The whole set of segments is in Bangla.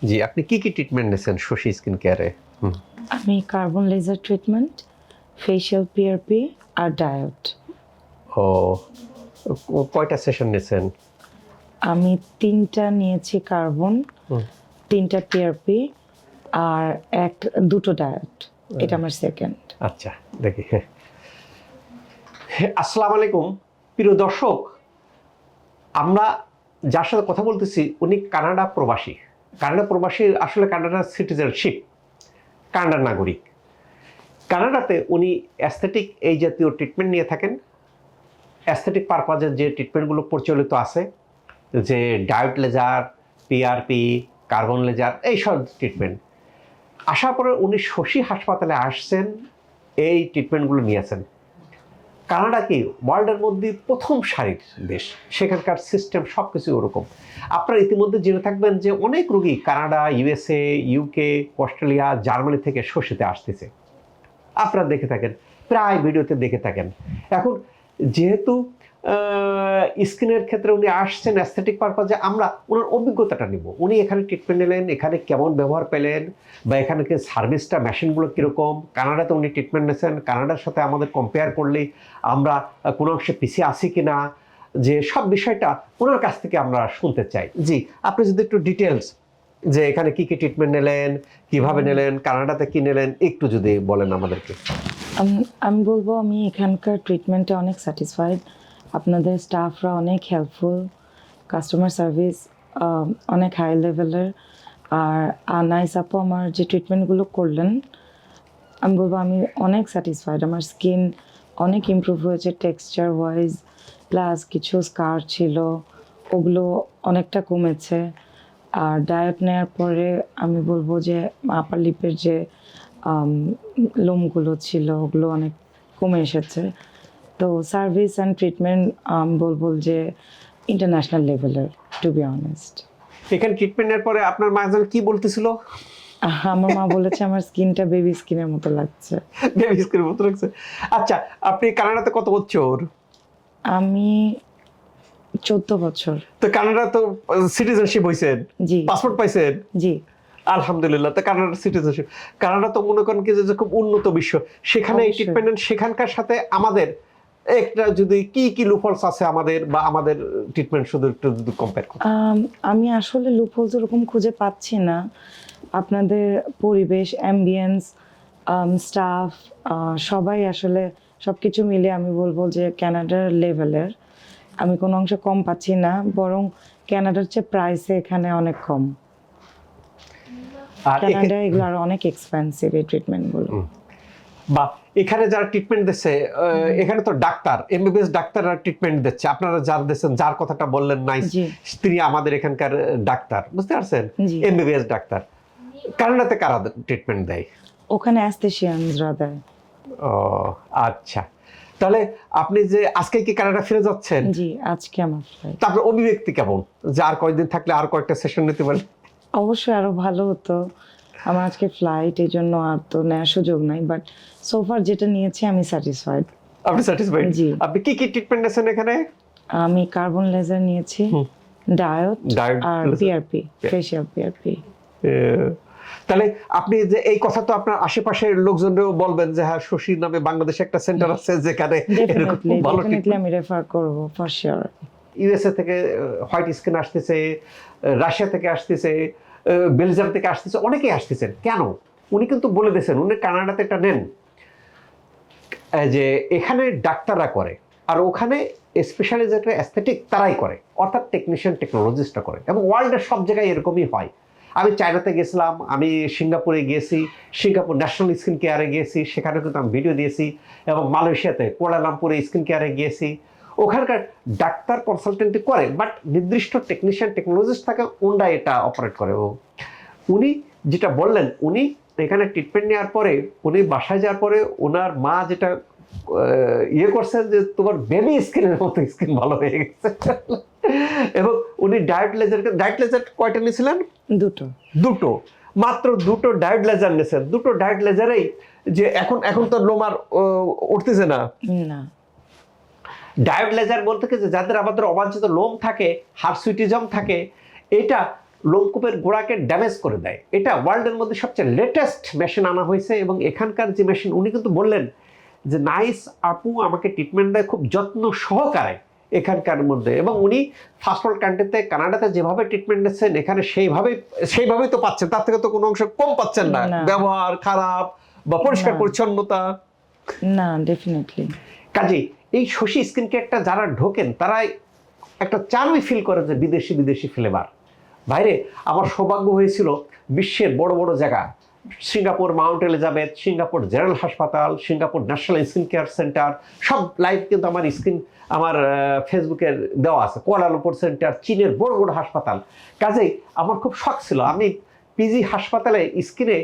জি, আপনি কি ট্রিটমেন্ট নিয়েছেন শশী স্কিন কেয়ারে? আমি carbon laser treatment, facial PRP আর ডায়েট। ও কয়টা সেশন নিয়েছেন? আমি 3টা নিয়েছি কার্বন, 3টা পিআরপি আর দুটো ডায়েট। এটা আমার সেকেন্ড। আচ্ছা, দেখি। আসসালামু আলাইকুম প্রিয় দর্শক, আমরা যার সাথে কথা বলতেছি উনি কানাডা প্রবাসী। আসলে কানাডার সিটিজেনশিপ, কানাডার নাগরিক। কানাডাতে উনি অ্যাস্থেটিক এই জাতীয় ট্রিটমেন্ট নিয়ে থাকেন। অ্যাস্থেটিক পারপাজের যে ট্রিটমেন্টগুলো প্রচলিত আছে, যে diode laser, PRP, carbon laser, এইসব ট্রিটমেন্ট আসার পরে উনি শশী হাসপাতালে আসছেন, এই ট্রিটমেন্টগুলো নিয়েছেন। কানাডা কি ওয়ার্ল্ডের মধ্যে প্রথম সারির দেশ, সেখানকার সিস্টেম সব কিছু ওরকম। আপনারা ইতিমধ্যে জেনে থাকবেন যে অনেক রোগী Canada, USA, UK, Australia, Germany থেকে শশীতে আসতেছে। আপনারা দেখে থাকেন, প্রায় ভিডিওতে দেখে থাকেন। এখন যেহেতু স্কিনের ক্ষেত্রে উনি আসছেন অ্যাস্থেটিক পারপাজে, আমরা ওনার অভিজ্ঞতাটা নিব। উনি এখানে ট্রিটমেন্ট নিলেন, এখানে কেমন ব্যবহার পেলেন, বা এখানে সার্ভিসটা, মেশিনগুলো কীরকম, কানাডাতে উনি ট্রিটমেন্ট নিয়েছেন, কানাডার সাথে আমাদের কম্পেয়ার করলেই আমরা কোনো অংশে পিছিয়ে আছি কি না, যে সব বিষয়টা ওনার কাছ থেকে আমরা শুনতে চাই। জি, আপনি যদি একটু ডিটেলস, যে এখানে কি ট্রিটমেন্ট নিলেন, কিভাবে নিলেন, কানাডাতে কি নিলেন, একটু যদি বলেন আমাদেরকে। আমি বলবো আমি এখানকার ট্রিটমেন্টে অনেক স্যাটিসফাইড। আপনাদের স্টাফরা অনেক হেল্পফুল, কাস্টমার সার্ভিস অনেক হাই লেভেলের। আর আনাইস আপু আমার যে ট্রিটমেন্টগুলো করলেন, আমি বলবো আমি অনেক স্যাটিসফাইড। আমার স্কিন অনেক ইমপ্রুভ হয়েছে টেক্সচার ওয়াইজ, প্লাস কিছু স্কার ছিল ওগুলো অনেকটা কমেছে। আর ডায়েট নেওয়ার পরে আমি বলবো যে আপার লিপের যে লোমগুলো ছিল ওগুলো অনেক কমে এসেছে। তো সার্ভিস অ্যান্ড ট্রিটমেন্ট বলবো যে ইন্টারন্যাশনাল লেভেলের, টু বি অনেস্ট। এখানে ট্রিটমেন্টের পরে আপনার মাজন কি বলতেছিল? আমার মা বলেছে আমার স্কিনটা বেবি স্কিনের মতো লাগছে। বেবি স্কিনের মতো লাগছে। আচ্ছা, আপনি কানাডাতে কত বছর? আমি 14 বছর। তো কানাডা তো সিটিজেনশিপ হয়েছেন, জি পাসপোর্ট পাইছেন? জি আলহামদুলিল্লাহ। তো কানাডার সিটিজেনশিপ, কানাডা তো মনে করেন কি যে খুব উন্নত বিশ্ব, সেখানে এই অবশ্যই। ট্রিটমেন্ট, সেখানকার সাথে আমাদের একটা যদি কি লুফলস আছে আমাদের, বা আমাদের ট্রিটমেন্ট শুধু একটু যদি কম্পেয়ার করি। আমি আসলে লুপহোলস ওরকম খুঁজে পাচ্ছি না। আপনাদের পরিবেশ, অ্যাম্বিয়েন্স, স্টাফ, সবাই আসলে সব কিছু মিলে আমি বলবো যে কানাডার লেভেলের। আমি কোনো অংশ কম পাচ্ছি না, বরং কানাডার চেয়ে প্রাইসে এখানে অনেক কম। আর কানাডা এগুলো আর অনেক এক্সপেন্সিভ এই ট্রিটমেন্টগুলো। বা এখানে যারা ট্রিটমেন্ট দিচ্ছে, এখানে তো ডাক্তার, এমবিবিএস ডাক্তাররা ট্রিটমেন্ট দিচ্ছে। আপনারা যারা দিচ্ছেন, যার কথাটা বললেন নাইস, জি তিনি আমাদের এখানকার ডাক্তার, বুঝতে পারছেন, জি। MBBS doctor. কানাডাতে কারা ট্রিটমেন্ট দেয়? ওখানে অ্যাস্থেশিয়ানসরা দেয়। ও আচ্ছা, তাহলে আপনি যে আজকে কি কানাডা ফিরে যাচ্ছেন? জি, আজকে আমার ফ্লাইট। তারপর অভিব্যক্তি কেমন, যে আর কয়েকদিন থাকলে আর কয়েকটা সেশন নিতে পারেন? অবশ্যই আরো ভালো হতো। আমার আজকে ফ্লাইট, এই জন্য আর তো নেওয়ার সুযোগ নাই, বাট সোফার যেটা নিয়েছি আমি স্যাটিসফাইড। আপনি স্যাটিসফাইড? জি। আপনি কি ট্রিটমেন্ট নিয়েছেন এখানে? আমি কার্বন লেজার নিয়েছি, ডায়েট আর পিআরপি, ফেশিয়াল পিআরপি। তাহলে আপনি যে এই কথা তো আপনার আশেপাশের লোকজনও বলবেন যে হ্যাঁ, শশীর নামে বাংলাদেশে একটা সেন্টার আছে যেখানে এরকম ভালো ডেফিনেটলি আমি রেফার করব ফর শিওর। ইউএসএ থেকে হোয়াইট স্কিন আসতেছে, রাশিয়া থেকে আসতেছে, বেলজিয়াম থেকে আসতেছে, অনেকেই আসতেছেন। কেন? উনি কিন্তু বলে দিয়েছেন উনি কানাডাতে এটা নেন, যে এখানে ডাক্তাররা করে, আর ওখানে স্পেশালি যেটা অ্যাস্থেটিক তারাই করে, অর্থাৎ টেকনিশিয়ান, টেকনোলজিস্টরা করে। এবং ওয়ার্ল্ডের সব জায়গায় এরকমই হয়। আমি চায়নাতে গেছিলাম, আমি সিঙ্গাপুরে গিয়েছি, সিঙ্গাপুর ন্যাশনাল স্কিন কেয়ারে গিয়েছি, সেখানে কিন্তু আমি ভিডিও দিয়েছি, এবং মালয়েশিয়াতে কুয়ালালামপুরে স্কিন কেয়ারে গিয়েছি। ওখানকার ডাক্তার কনসালটেন্ট করে, বাট নির্দিষ্ট টেকনিশিয়ান, টেকনোলজিস্ট থাকে, ওনরা এটা অপারেট করে। উনি যেটা বললেন, উনি এখানে ট্রিটমেন্ট নেওয়ার পরে, উনি বাসায় যাওয়ার পরে ওনার মা যেটা ইয়ে করছেন, যে তোমার বেবি স্কিনের মতো স্কিন ভালো হয়ে গেছে। এবং উনি ডায়েট লেজার কয়টা নিয়েছিলেন? দুটো, মাত্র দুটো ডায়েট লেজার নিয়েছেন। দুটো ডায়েট লেজারেই যে এখন তো লোম আর উঠতেছে না। ডায়েট লেজার বলতে কি, যে যাদের আমাদের অবাঞ্ছিত লোম থাকে, হার্সুইটিজম থাকে, এটা লোমকূপের গোড়াকে ড্যামেজ করে দেয়। এটা ওয়ার্ল্ডের মধ্যে সবচেয়ে লেটেস্ট মেশিন আনা হয়েছে, এবং এখানকার যে মেশিন উনি কিন্তু বললেন যে নাইস আপু আমাকে ট্রিটমেন্ট দেয় খুব যত্ন সহকারে এখানকার মধ্যে, এবং উনি ফার্স্ট ওয়ার্ল্ড কান্ট্রিতে কানাডাতে যেভাবে ট্রিটমেন্ট নিচ্ছেন এখানে সেইভাবেই তো পাচ্ছেন, তার থেকে তো কোনো অংশ কম পাচ্ছেন না, না। ব্যবহার খারাপ বা পরিষ্কার না। পরিচ্ছন্নতা। না, ডেফিনেটলি। কাজে এই শশী স্কিন কেয়ারটা যারা ঢোকেন তারা একটা চার্মই ফিল করে যে বিদেশি বিদেশি ফ্লেভার। বাইরে আমার সৌভাগ্য হয়েছিল বিশ্বের বড় বড় জায়গা, Singapore Mount Elizabeth, Singapore General হাসপাতাল, Singapore National Skin Care Centre, সব লাইভ কিন্তু আমার ফেসবুকে দেওয়া আছে, কুয়ালালামপুর সেন্টার, চীনের বড় বড় হাসপাতাল। কাজেই আমার খুব শখ ছিল, আমি পিজি হাসপাতালে স্কিনে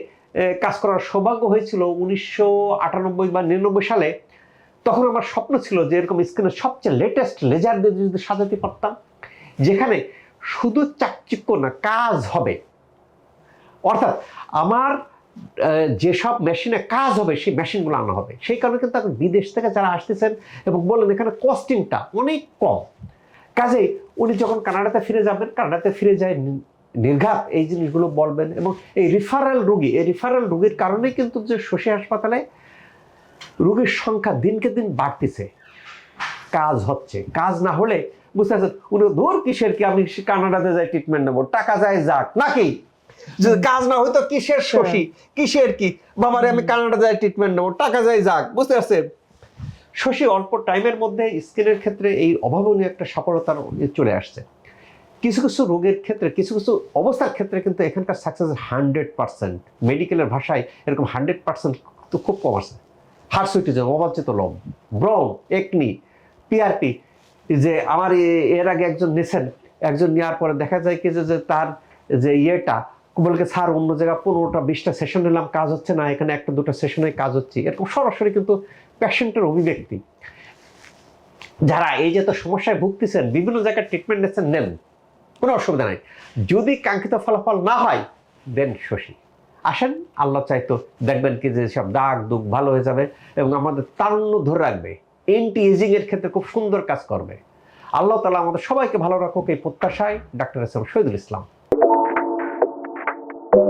কাজ করার সৌভাগ্য হয়েছিল 1998 বা 99 সালে। তখন আমার স্বপ্ন ছিল যে এরকম স্কিনের সবচেয়ে লেটেস্ট লেজার দিয়ে যদি সাজাতে পারতাম, যেখানে শুধু চাকচিক্য না কাজ হবে, অর্থাৎ আমার যেসব মেশিনে কাজ হবে সেই মেশিনগুলো আনা হবে। সেই কারণে কিন্তু এখন বিদেশ থেকে যারা আসতেছেন এবং বললেন এখানে কস্টিংটা অনেক কম। কাজেই উনি যখন কানাডাতে ফিরে যাবেন, কানাডাতে ফিরে যায় নির্ঘাত এই জিনিসগুলো বলবেন। এবং এই রিফারেল রোগীর কারণে কিন্তু যে শশী হাসপাতালে রোগীর সংখ্যা দিনকে দিন বাড়তেছে, কাজ হচ্ছে। কাজ না হলে বুঝতে পারছেন উনি দূর কিসের কি আমি কানাডাতে যাই ট্রিটমেন্ট নেবো, টাকা যায় যাক নাকি, যদি কাজ না হয়তো কিসের শশী কিসের কি বাবারে আমি কানাডা যাই ট্রিটমেন্ট নেবো, টাকা যায় যাক, বুঝতে পারছেন। শশী অল্প টাইমের মধ্যে স্কিনের ক্ষেত্রে এই অভাবনীয় একটা সফলতার চলে আসছে। কিছু কিছু রোগের ক্ষেত্রে, কিছু কিছু অবস্থার ক্ষেত্রে কিন্তু এখানকার সাকসেস 100%। মেডিকেলের ভাষায় এরকম 100% তো খুব কম আছে। হার্সুইটিজম, অবাঞ্ছিত লোম, ব্রণ, একনি, পিআরপি, যে আমার এর আগে একজন নিয়েছেন, একজন নেওয়ার পরে দেখা যায় কি যে তার যে বলকে স্যার অন্য জায়গায় 15টা 20টা সেশন নিলাম কাজ হচ্ছে না, এখানে 1-2টা সেশনে কাজ হচ্ছে। এরকম সরাসরি কিন্তু পেশেন্টের অভিব্যক্তি। যারা এই যে তো সমস্যায় ভুগতেছেন, বিভিন্ন জায়গায় ট্রিটমেন্ট নিচ্ছেন, নেন, কোনো অসুবিধা নাই। যদি কাঙ্ক্ষিত ফলাফল না হয় দেন শশী, আসেন, আল্লাহ চাইতো দেখবেন কি যে সব দাগ দুগ ভালো হয়ে যাবে এবং আমাদের তারুণ্য ধরে রাখবে, এন্টি এজিং এর ক্ষেত্রে খুব সুন্দর কাজ করবে। আল্লাহ তাআলা আমাদের সবাইকে ভালো রাখুক এই প্রত্যাশায়। Doctor S M Shahidul Islam.